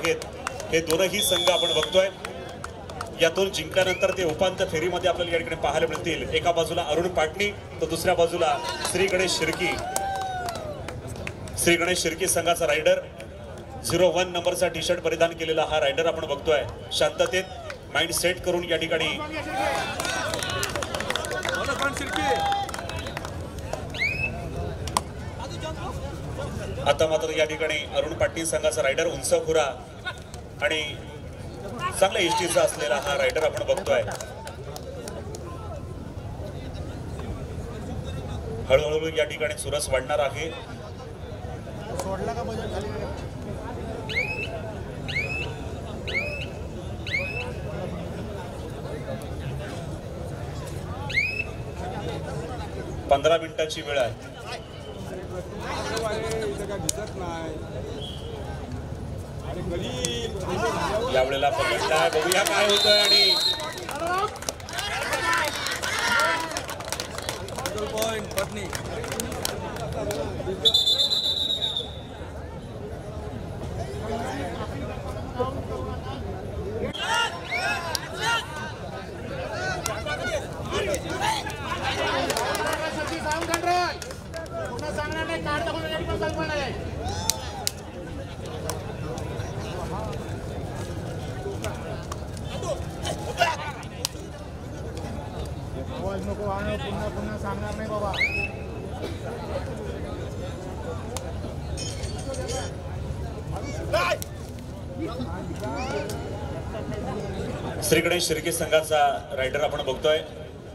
आहेत हे दोनही संघ आपण बघतोय. यातून जिंकल्यानंतर ते उपांत्य फेरीमध्ये आपल्याला या ठिकाणी पाहायला मिळतील. एका बाजूला अरुण पाटणी तर दुसऱ्या बाजूला श्री गणेश शिर्की. श्री गणेश शिर्की संघाचा रायडर 01 नंबरचा टी शर्ट परिधान केलेला हा रायडर आपण बघतोय. शांततेत माइंड सेट करून या ठिकाणी आता मात्र या ठिकाणी अरुण पाटील संघाचा रायडर उंचखुरा आणि चांगल्या इष्टीचा असलेला हा रायडर आपण बघतोय. हळूहळू या ठिकाणी चुरस वाढणार आहे. सोडला का बजेट खाली 15 मिनिटाची वेळ आहे. यावेळेला पकडलाय, बघूया काय होतंय. आणि नको आणि पुन्हा पुन्हा सांगणार नाही बाबा. श्री गणेश शिर्के संघाचा रायडर आपण बघतोय,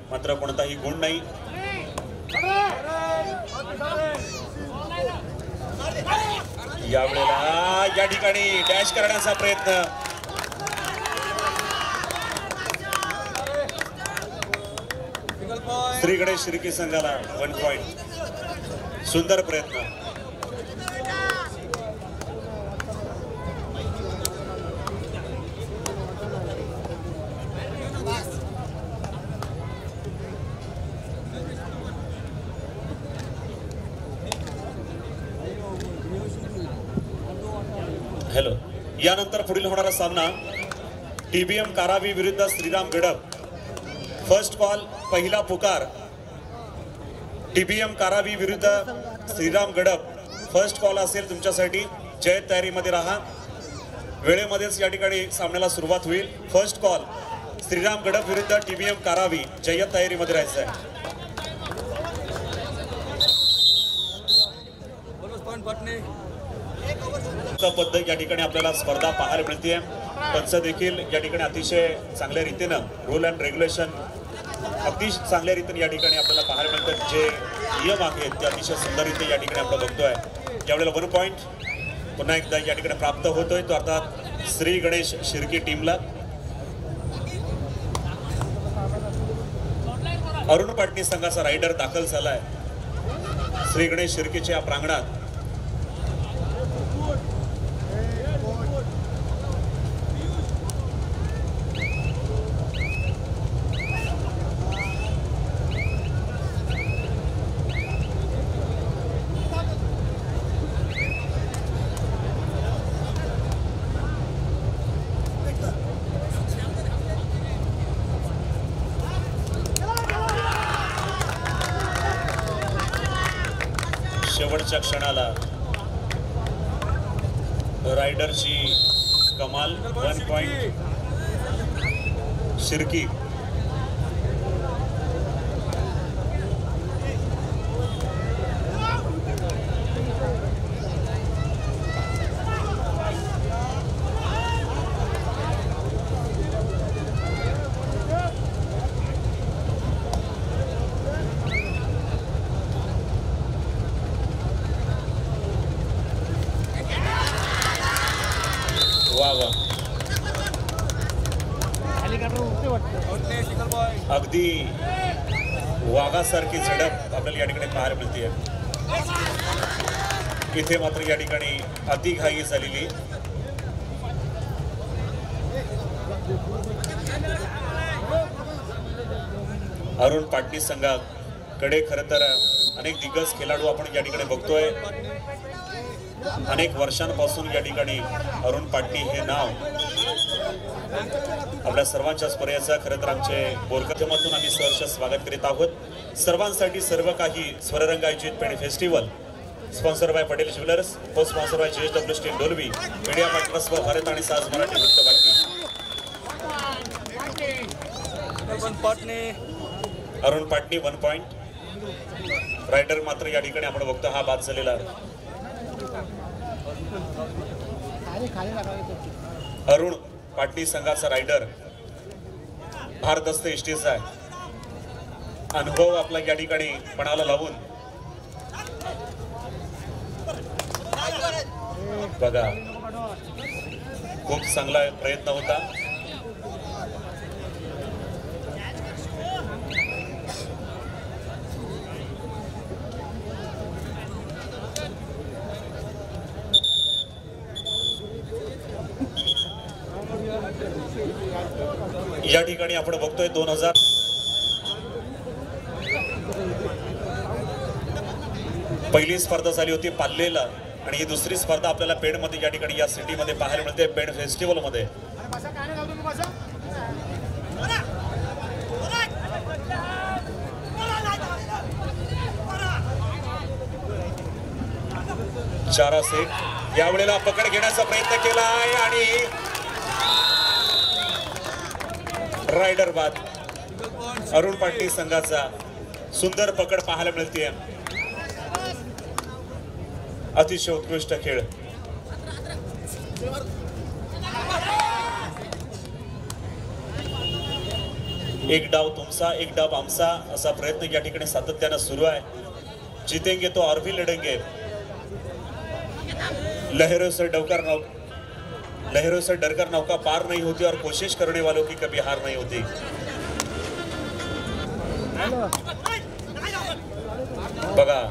मात्र कोणताही गुण नाही. यावेळेला या ठिकाणी डॅश करण्याचा प्रयत्न. श्री गणेश शिर्के संघाला 1 पॉइंट. सुंदर प्रयत्न. हॅलो. यानंतर पुढील होणारा सामना टीबीएम कारावी विरुद्ध श्रीराम गडप. फर्स्ट कॉल, पहिला पुकार. टीबीएम कारावी विरुद्ध श्रीराम गडप. फर्स्ट कॉल असेल तुमच्यासाठी. जय तयारीमध्ये राहा. वेळेमध्येच या ठिकाणी सामन्याला सुरुवात होईल. फर्स्ट कॉल श्रीराम गडप विरुद्ध टीबीएम कारावी. जय्यत तयारीमध्ये राहायचं आहे. पद्धत या ठिकाणी आपल्याला स्पर्धा पाहायला मिळते. पंच देखील या ठिकाणी अतिशय चांगल्या रीतीनं रूल अँड रेग्युलेशन अगदी चांगल्या रीतीने या ठिकाणी आपल्याला पाहायला मिळतात. जे नियम आहेत ते अतिशय सुंदर रीते या ठिकाणी आपण बघतोय. यावेळेला 1 पॉइंट पुन्हा एकदा या ठिकाणी प्राप्त होतोय. तो आता श्री गणेश शिर्के टीमला. अरुण पाटणी संघाचा रायडर दाखल झालाय श्री गणेश शिर्केच्या प्रांगणात. शेवटच्या क्षणाला रायडरची कमाल. 1 पॉइंट शिर्की. अगदी वाघासारखी झडप आपल्याला या ठिकाणी पाहायला मिळते. इथे मात्र या ठिकाणी अतिघाई झालेली. अरुण पाटणी संघाकडे खरं तर अनेक दिग्गज खेळाडू आपण या ठिकाणी बघतोय. अनेक वर्षांपासून या ठिकाणी अरुण पाटणी हे नाव आपल्या सर्वांच्या स्मरणाचं खरं तर आमचे बोरकथेमधून आम्ही सहर्ष स्वागत करीत आहोत। सर्वांसाठी सर्व काही स्वररंग आयोजित Pen festival sponsor by Patel jewellers, co sponsor by JSW steel Dolvi, media partners व भारत आणि साज मराठी वृत्तवाहिनी। अरुण पाटणी 1 पॉइंट, रायडर मात्र या ठिकाणी आपण बघतो हा बाद झालेला। अरुण पाटणी संघाचा रायडर भारदस्त एसटीचा आहे, अनुभव आपला या ठिकाणी पणाला लावून बघा खूप चांगला प्रयत्न होता। या ठिकाणी आपण बघतोय 2000 पहिली स्पर्धा झाली होती पाल्लेला आणि ही दुसरी स्पर्धा आपल्याला पेणमध्ये या ठिकाणी या सिटीमध्ये पाहायला मिळते पेण फेस्टिवल मध्ये। चारा सेट यावेळेला पकड घेण्याचा प्रयत्न केला आहे आणि रायडर बाद। अरुण पाटणी संघाचा सुंदर पकड पाहायला मिळते, अतिशय उत्कृष्ट खेळ। एक डाव तुमचा एक डाव आमचा असा प्रयत्न या ठिकाणी सातत्याने सुरू आहे। जीतेंगे तो और भी लढेंगे, लहरों से डरकर नौका पार नहीं होती और कोशिश करने वालों की कभी हार नहीं होती। बघा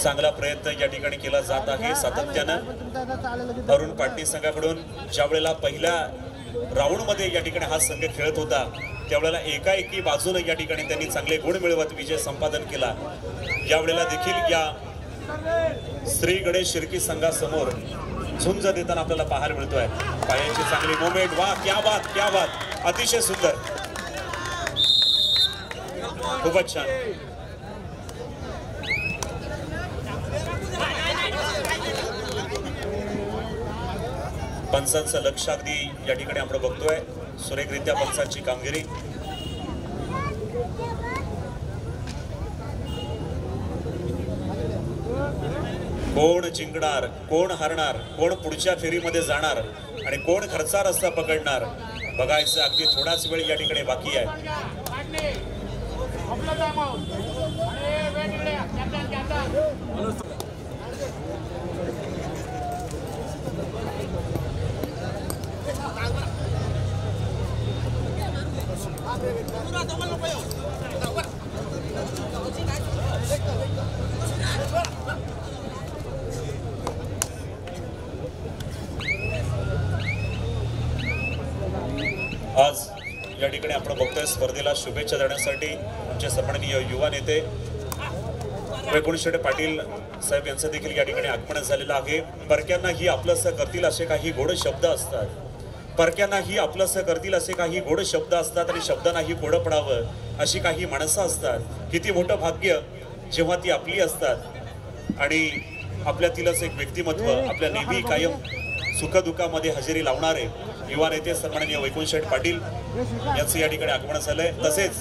चांगला प्रयत्न या ठिकाणी केला जात आहे सातत्यानं। अरुण पाटणी संघाकडून ज्या वेळेला पहिल्या राऊंड मध्ये या ठिकाणी हा संघ खेळत होता त्यावेळेला एकाएकी बाजूने या ठिकाणी त्यांनी चांगले गुण मिळवत विजय संपादन केला। यावेळेला देखील या श्री गणेश शिर्की संघासमोर झुंज देताना आपल्याला पाहायला मिळतोय। पायांची चांगली मोमेंट, वा क्या बात, अतिशय सुंदर, खूपच छान। पंचांचं लक्ष अगदी या ठिकाणी आपण बघतोय, सुरेखरित्या पंचांची कामगिरी। कोण जिंकणार, कोण हरणार, कोण पुढच्या फेरीमध्ये जाणार आणि कोण खर्चा रस्ता पकडणार बघायचं अगदी थोडाच वेळ या ठिकाणी बाकी आहे। आज या ठिकाणी आपण बघतोय स्पर्धेला शुभेच्छा देण्यासाठी आमचे सन्माननीय युवा नेते वैकुंठ पाटील साहेब यांचं देखील या ठिकाणी आगमन झालेलं आहे। परक्यांनाही आपलंसं करतील असे काही गोड शब्द असतात, परक्यांनाही आपलंसं करतील असे काही गोड शब्द असतात आणि शब्दांनाही कोडं पडावं अशी काही माणसं असतात। किती मोठं भाग्य जेव्हा ती आपली असतात आणि आपल्यातीलच एक व्यक्तिमत्व आपल्या नेहमी कायम सुखदुःखामध्ये हजेरी लावणारे युवा नेते सन्माननीय वैकुंठ पाटील यांचं या ठिकाणी आगमन झालंय। तसेच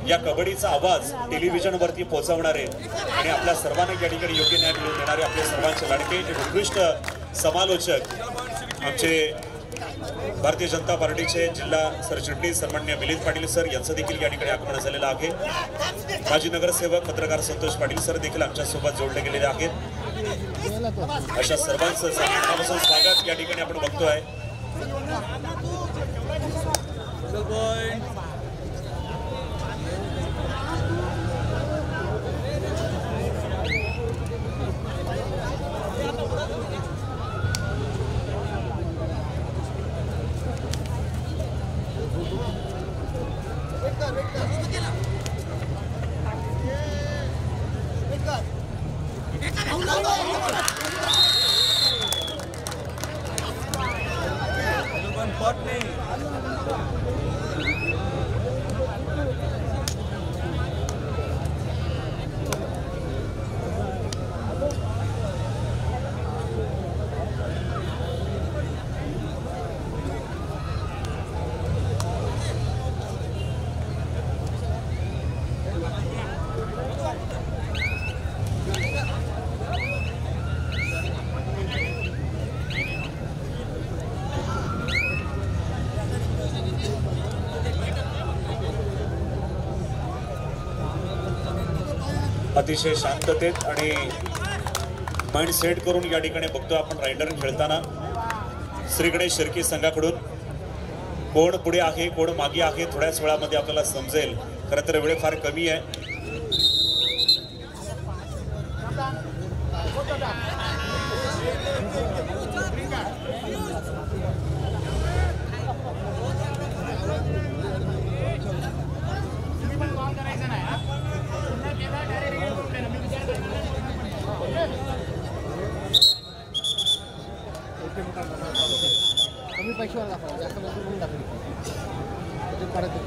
या कबड्डीचा आवाज टेलिव्हिजनवरती पोहोचवणारे आणि आपल्या सर्वांना या ठिकाणी योग्य न्याय मिळवून देणारे आपले सर्वांचे लाडके उत्कृष्ट समालोचक आमचे भारतीय जनता पार्टीचे जिल्हा सरचिटणीस सन्माननीय मिलिंद पाटील सर यांचं देखील या ठिकाणी आगमन झालेलं आहे। माजी नगरसेवक पत्रकार संतोष पाटील सर देखील आमच्या सोबत जोडले गेलेले आहेत। अशा सर्वांचं मनापासून स्वागत या ठिकाणी आपण बघतोय। अतिशय शांततेत आणि माइंड सेट करून या ठिकाणी बघतो आपण रायडर खेळताना श्री गणेश शिर्के संघाकडून कोण पुढे आहे कोण मागे आहे थोड्याच वेळामध्ये आपल्याला समजेल. खरं तर वेळ फार कमी आहे. कमी पैशावर दाखवा जास्त पैसे म्हणून दाखवली परत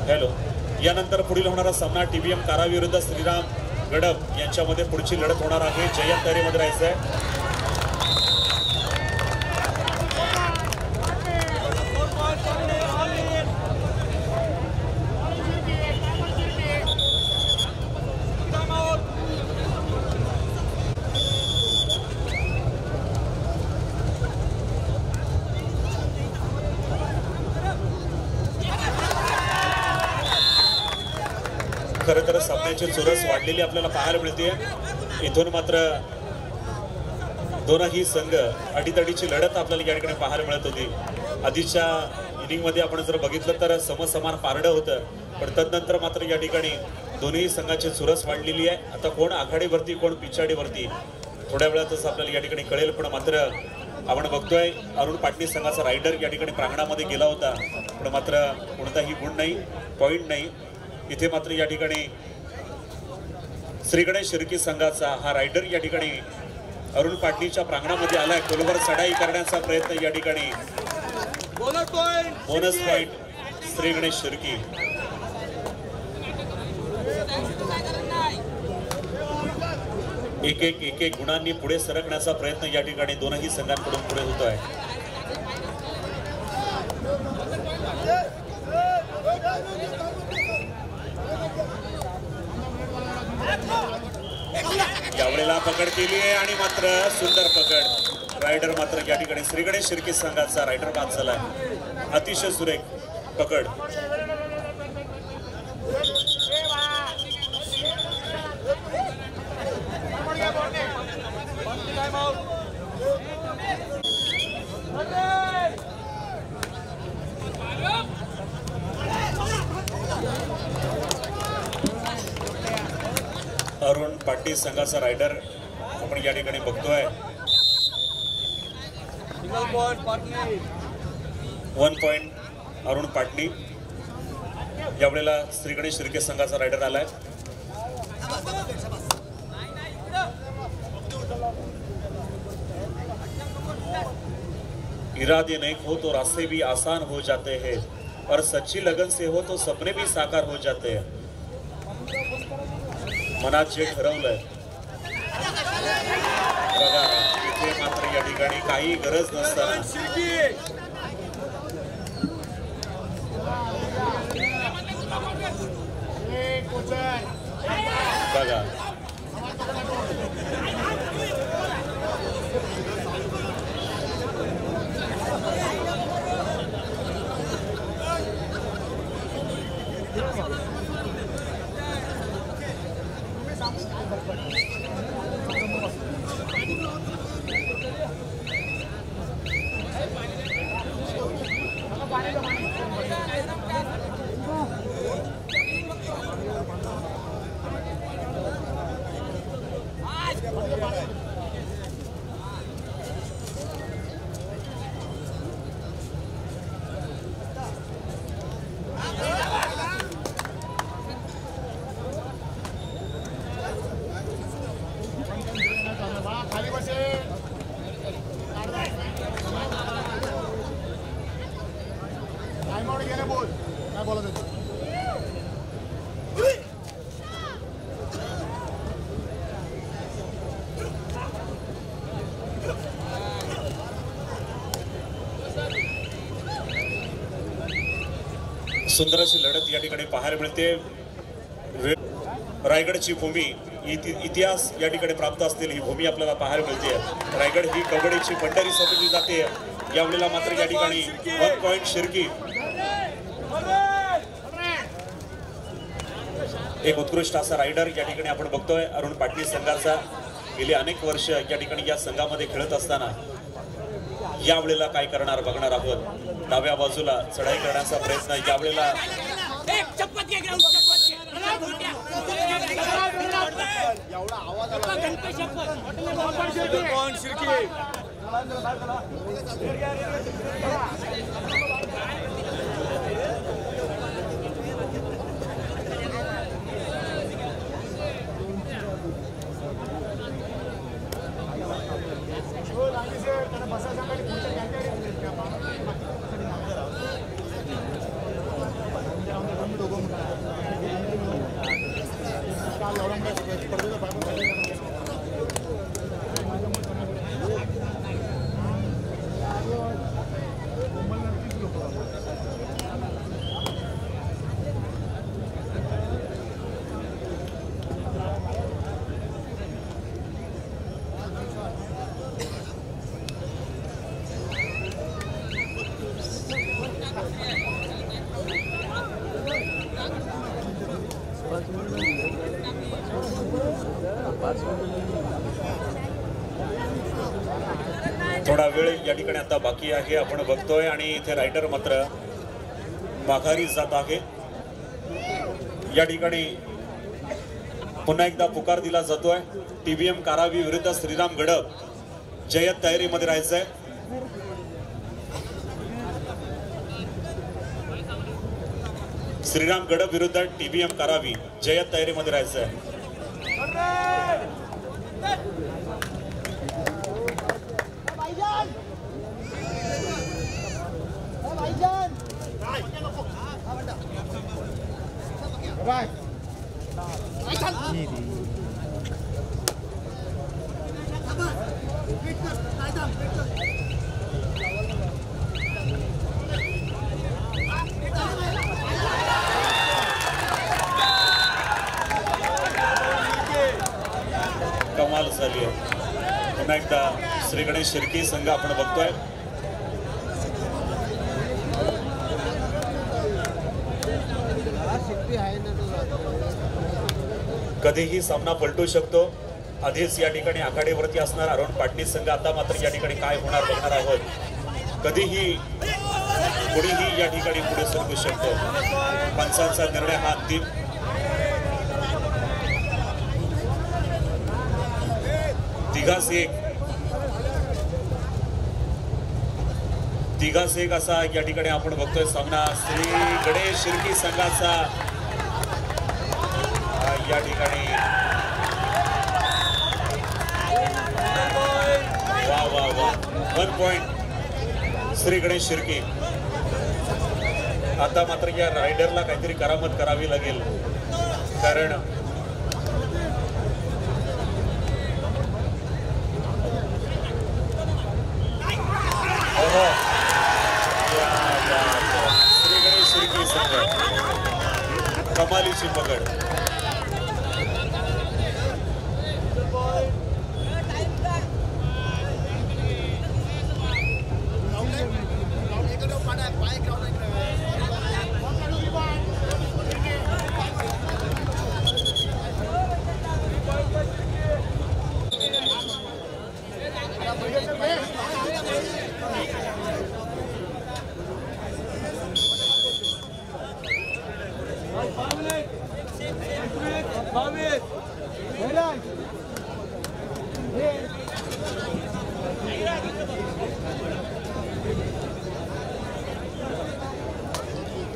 हॅलो, यानंतर पुढील होणारा सामना टीबीएम कारा विरुद्ध श्रीराम गडप यांच्यामध्ये पुढची लढत होणार आहे. जयंत तयारीमध्ये राहायचं आहे. खरं तर सामन्याची चुरस वाढलेली आपल्याला पाहायला मिळते. इथून मात्र दोनही संघ अडीतडीची लढत आपल्याला या ठिकाणी पाहायला मिळत होती. आधीच्या इनिंगमध्ये आपण जर बघितलं तर समसमान पारडं होतं, पण तदनंतर मात्र या ठिकाणी दोन्ही संघाची चुरस वाढलेली आहे. आता कोण आखाडीवरती कोण पिछाडीवरती थोड्या वेळातच आपल्याला या ठिकाणी कळेल. पण मात्र आपण बघतोय अरुण पाटणी संघाचा रायडर या ठिकाणी प्रांगणामध्ये गेला होता, पण मात्र कोणताही गुण नाही, पॉईंट नाही. इथे मात्र या ठिकाणी श्री गणेश शिर्की संघाचा हा रायडर या ठिकाणी अरुण पाटणीच्या प्रांगणामध्ये आलाय. खोलवर चढाई करण्याचा प्रयत्न या ठिकाणी. Bonus point Shri Ganesh Shirki. एक एक गुणांनी पुढे सरकण्याचा प्रयत्न या ठिकाणी दोनही संघांकडून पुढे होत आहे. यावेळेला पकड केली आहे आणि मात्र सुंदर पकड. रायडर मात्र या ठिकाणी श्री गणेश शिर्के संघाचा रायडर बाद झाला. अतिशय सुरेख पकड. अरुण पाटील संघाचा रायडर आपण या ठिकाणी बघतोय. 1 पॉइंट अरुण पाटणी. यावेळेला श्री गणेश शिर्के संघाचा रायडर आलाय. इरादे नहीं हो तो रास्ते भी आसान हो जाते हैं और सच्ची लगन से हो तो सपने भी साकार हो जाते हैं. मनात जे ठरवलंय बघा, इथे मात्र या ठिकाणी काही गरज नसताना बघा सुंदर अशी लढत या ठिकाणी पाहायला मिळते. रायगडची भूमी, इतिहास या ठिकाणी प्राप्त असलेली ही भूमी आपल्याला पाहायला मिळते. रायगड ही कबड्डीची पंढरी समजली जाते. यावेळेला मात्र या ठिकाणी 1 पॉइंट शिर्की. एक उत्कृष्ट असा रायडर या ठिकाणी आपण बघतोय अरुण पाटील संघाचा. गेली अनेक वर्ष या ठिकाणी या संघामध्ये खेळत असताना यावेळेला काय करणार बघणार आहोत. डाव्या बाजूला चढाई करण्याचा प्रयत्न यावेळेला. थोडा वेळ या ठिकाणी आता बाकी आहे आपण बघतोय आणि इथे रायडर मात्र माघारी जात आहे. या ठिकाणी पुन्हा एकदा पुकार दिला जातोय. TBM कारावी विरुद्ध श्रीराम गडब. जयत तयारीमध्ये राहायचंय. श्रीराम गडब विरुद्ध TBM कारावी. जयत तयारीमध्ये राहायचंय. कमाल झाली आहे. पुन्हा एकदा श्री गणेश शिर्की संघ आपण बघतोय. कधीही सामना पलटू शकतो. आधीच या ठिकाणी आघाडीवरती असणार अरुण पाटणी संघ. आता मात्र या ठिकाणी काय होणार बघणार आहोत. कधीही कुणीही या ठिकाणी पुढे सरकू शकतो. पंचांचा निर्णय हा अंतिम. तिघास एक असा या ठिकाणी आपण बघतोय सामना. श्री गणेश शिर्की संघाचा या ठिकाणी वा वा वा 1 पॉइंट श्री गणेश शिर्की. आता मात्र या रायडरला काहीतरी करामत करावी लागेल, कारण श्री गणेश शिर्की संघ कमालीची पकड.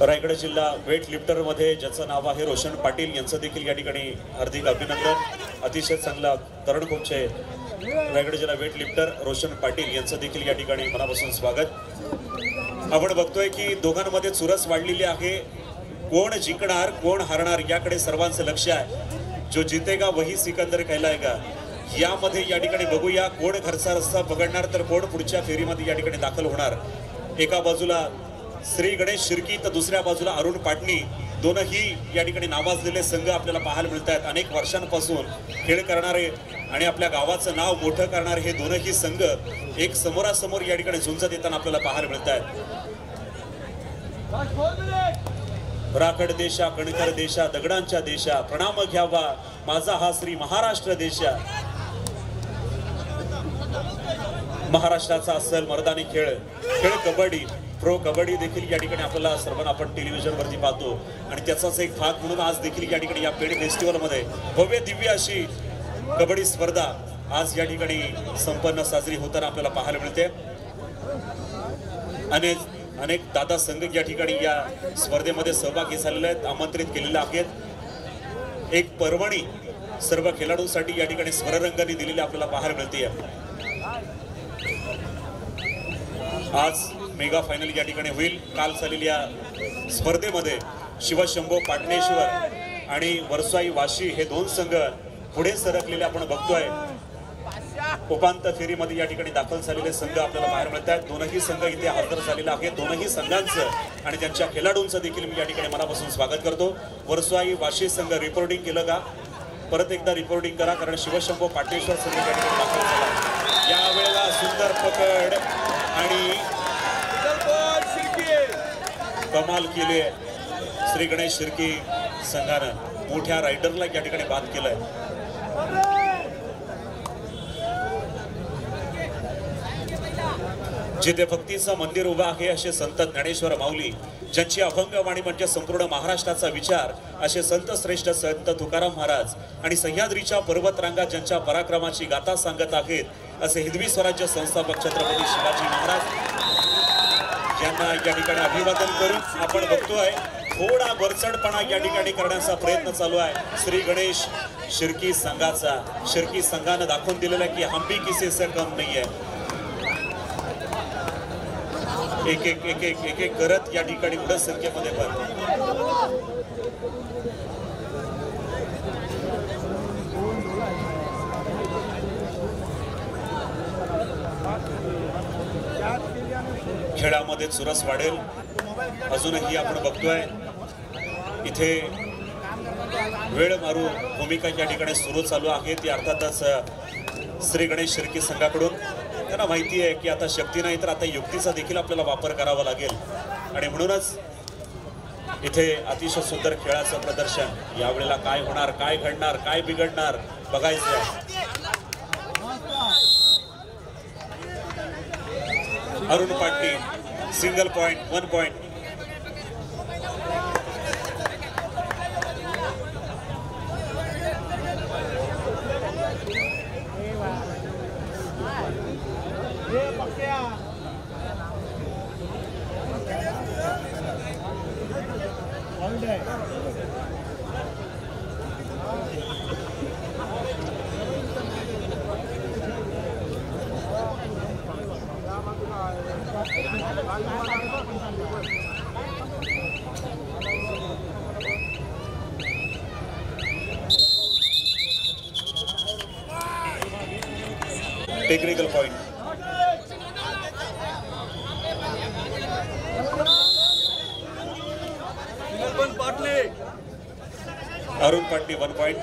रायगड जिल्हा वेट लिफ्टर मध्ये ज्याचं नाव आहे रोशन पाटील यांचं देखील या ठिकाणी हार्दिक अभिनंदन। अतिशय चांगला तरुण कोच आहे रायगड जिल्हा वेट लिफ्टर रोशन पाटील यांचं देखील या ठिकाणी मनापासून स्वागत। आपण बघतोय की दोघांमध्ये चुरस वाढलेली आहे, कोण जिंकणार कोण हारणार याकडे सर्वांचं लक्ष आहे। जो जीतेगा वही सिकंदर कहलाएगा। यामध्ये या ठिकाणी बघूया कोण घरचा रस्ता पकडणार तर कोण पुढच्या फेरीमध्ये या ठिकाणी दाखल होणार। एका बाजूला श्री गणेश शिर्की तर दुसऱ्या बाजूला अरुण पाटणी, दोनही या ठिकाणी नावाजलेले संघ आपल्याला पाहायला मिळत आहेत। अनेक वर्षांपासून खेळ करणारे आणि आपल्या गावाचं नाव मोठं करणारे हे दोनही संघ एक समोरासमोर या ठिकाणी झुंजत येताना आपल्याला पाहायला मिळत आहेत। राखड देशा कणकर देशा दगडांच्या देशा, प्रणाम घ्यावा माझा हा श्री महाराष्ट्र देशा। महाराष्ट्राचा असल मर्दानी खेळ कबड्डी, प्रो कबड्डी देखील या ठिकाणी आपल्याला सर्वांना आपण टेलिव्हिजनवरती पाहतो आणि त्याचाच एक भाग म्हणून आज देखील या ठिकाणी या पेड फेस्टिवलमध्ये भव्य दिव्य अशी कबड्डी स्पर्धा आज या ठिकाणी संपन्न साजरी होताना आपल्याला पाहायला मिळते। अनेक दादा संघ या ठिकाणी या स्पर्धेमध्ये सहभागी झालेले आहेत, आमंत्रित केलेले आहेत। एक पर्वणी सर्व खेळाडूंसाठी या ठिकाणी स्वररंगाने दिलेली आपल्याला पाहायला मिळते। आज मेगा फायनल या ठिकाणी होईल। काल झालेल्या स्पर्धेमध्ये शिवशंभो पाटणेश्वर आणि वरसाई वाशी हे दोन संघ पुढे सरकलेले आपण बघतोय। उपांत्य फेरीमध्ये या ठिकाणी दाखल झालेले संघ आपल्याला पाहायला मिळत आहेत। दोनही संघ इथे हजर झालेले आहेत। दोनही संघांचं आणि त्यांच्या खेळाडूंचं देखील मी या ठिकाणी मनापासून स्वागत करतो। वरसाई वाशी संघ रिपोर्टिंग केलं का? परत एकदा रिपोर्टिंग करा, कारण शिवशंभो पाटणेश्वर संघ या ठिकाणी दाखल झाला। यावेळेला सुंदर पकड आणि कमाल केली श्री गणेश शिर्की संघानं। मोठ्या रायडरला या ठिकाणी बाद केलंय। जिथे भक्तीचं मंदिर उभं आहे असे संत ज्ञानेश्वर माऊली, ज्यांची अभंग वाणी म्हणजे संपूर्ण महाराष्ट्राचा विचार, असे संत श्रेष्ठ संत तुकाराम महाराज आणि सह्याद्रीच्या पर्वतरांगा ज्यांच्या पराक्रमाची गाथा सांगत आहेत, असे हिंदवी स्वराज्य संस्थापक छत्रपती शिवाजी महाराज यांना या ठिकाणी अभिवादन करून आपण बघतोय थोडा वरचढपणा या ठिकाणी करण्याचा प्रयत्न चालू आहे श्री गणेश शिर्की संघाचा। शिर्की संघानं दाखवून दिलेलं की हम भी किसी से कम नहीं है। एक करत या ठिकाणी पुढे संख्येमध्ये खेळामध्ये चुरस वाढेल। अजूनही आपण बघतोय इथे वेळ मारू भूमिका या ठिकाणी सुरू चालू आहे। ती अर्थातच श्री गणेश शिर्की संघाकडून। त्यांना माहिती आहे की आता शक्ती नाही तर आता युक्तीचा देखील आपल्याला वापर करावा लागेल आणि म्हणूनच इथे अतिशय सुंदर खेळाचं प्रदर्शन। यावेळेला काय होणार, काय घडणार, काय बिघडणार बघायचं। Arun Patni single point, 1 point. Technical point. Arun Patni 1 point.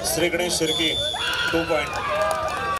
Shri Ganesh Shirki 2 point.